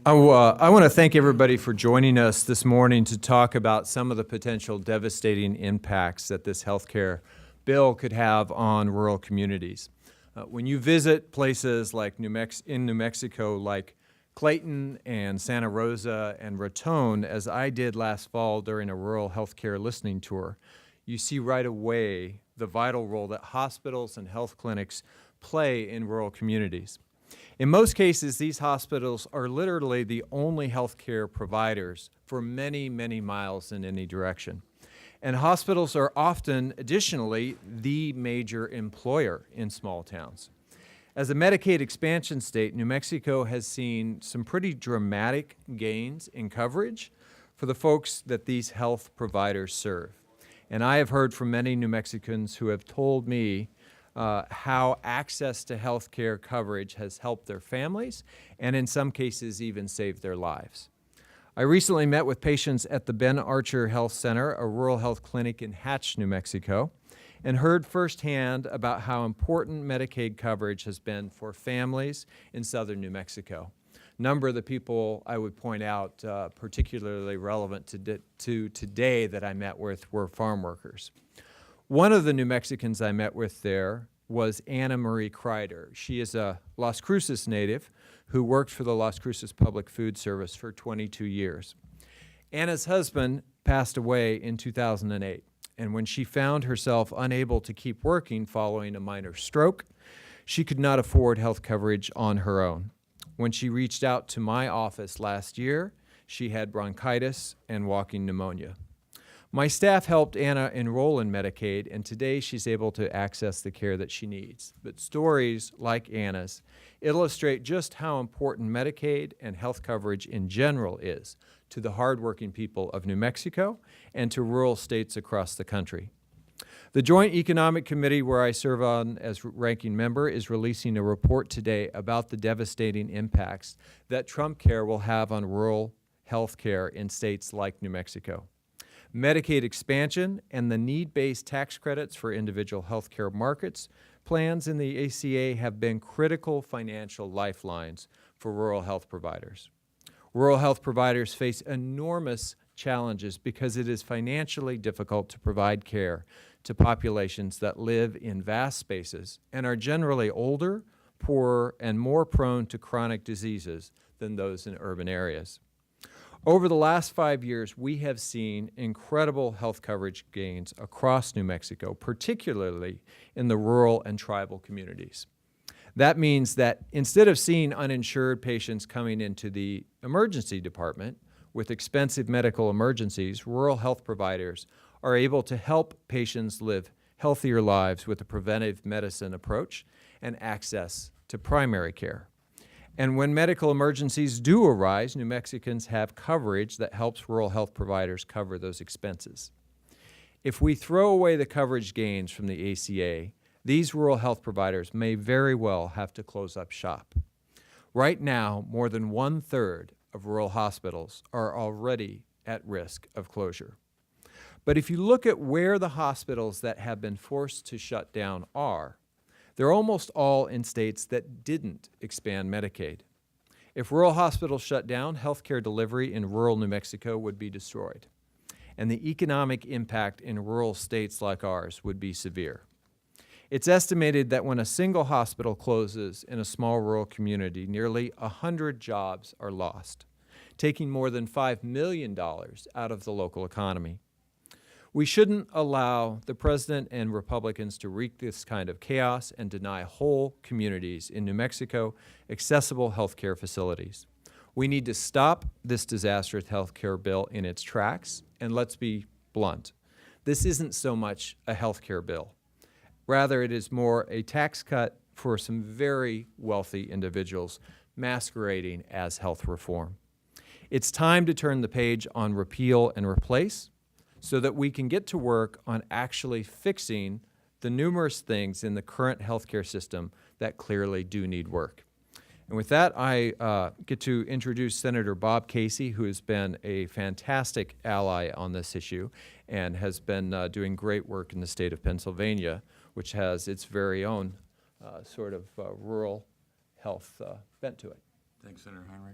I want to thank everybody for joining us this morning to talk about some of the potential devastating impacts that this healthcare bill could have on rural communities. When you visit places like New Mexico, like Clayton and Santa Rosa and Raton, as I did last fall during a rural healthcare listening tour, you see right away the vital role that hospitals and health clinics play in rural communities. In most cases, these hospitals are literally the only healthcare providers for many, many miles in any direction. And hospitals are often, additionally, the major employer in small towns. As a Medicaid expansion state, New Mexico has seen some pretty dramatic gains in coverage for the folks that these health providers serve. And I have heard from many New Mexicans who have told me how access to health care coverage has helped their families and in some cases even saved their lives. I recently met with patients at the Ben Archer Health Center, a rural health clinic in Hatch, New Mexico, and heard firsthand about how important Medicaid coverage has been for families in southern New Mexico. A number of the people I would point out particularly relevant to today that I met with were farm workers. One of the New Mexicans I met with there was Anna Marie Kreider. She is a Las Cruces native who worked for the Las Cruces Public Food Service for 22 years. Anna's husband passed away in 2008, and when she found herself unable to keep working following a minor stroke, she could not afford health coverage on her own. When she reached out to my office last year, she had bronchitis and walking pneumonia. My staff helped Anna enroll in Medicaid, and today she's able to access the care that she needs. But stories like Anna's illustrate just how important Medicaid and health coverage in general is to the hardworking people of New Mexico and to rural states across the country. The Joint Economic Committee, where I serve on as ranking member, is releasing a report today about the devastating impacts that TrumpCare will have on rural health care in states like New Mexico. Medicaid expansion and the need-based tax credits for individual health care markets plans in the ACA have been critical financial lifelines for rural health providers. Rural health providers face enormous challenges because it is financially difficult to provide care to populations that live in vast spaces and are generally older, poorer, and more prone to chronic diseases than those in urban areas. Over the last 5 years, we have seen incredible health coverage gains across New Mexico, particularly in the rural and tribal communities. That means that instead of seeing uninsured patients coming into the emergency department with expensive medical emergencies, rural health providers are able to help patients live healthier lives with a preventive medicine approach and access to primary care. And when medical emergencies do arise, New Mexicans have coverage that helps rural health providers cover those expenses. If we throw away the coverage gains from the ACA, these rural health providers may very well have to close up shop. Right now, more than 1/3 of rural hospitals are already at risk of closure. But if you look at where the hospitals that have been forced to shut down are, they're almost all in states that didn't expand Medicaid. If rural hospitals shut down, healthcare delivery in rural New Mexico would be destroyed, and the economic impact in rural states like ours would be severe. It's estimated that when a single hospital closes in a small rural community, nearly 100 jobs are lost, taking more than $5 million out of the local economy. We shouldn't allow the president and Republicans to wreak this kind of chaos and deny whole communities in New Mexico accessible health care facilities. We need to stop this disastrous health care bill in its tracks, and let's be blunt. This isn't so much a health care bill. Rather, it is more a tax cut for some very wealthy individuals masquerading as health reform. It's time to turn the page on repeal and replace, so that we can get to work on actually fixing the numerous things in the current healthcare system that clearly do need work. And with that, I get to introduce Senator Bob Casey, who has been a fantastic ally on this issue and has been doing great work in the state of Pennsylvania, which has its very own rural health bent to it. Thanks, Senator Heinrich.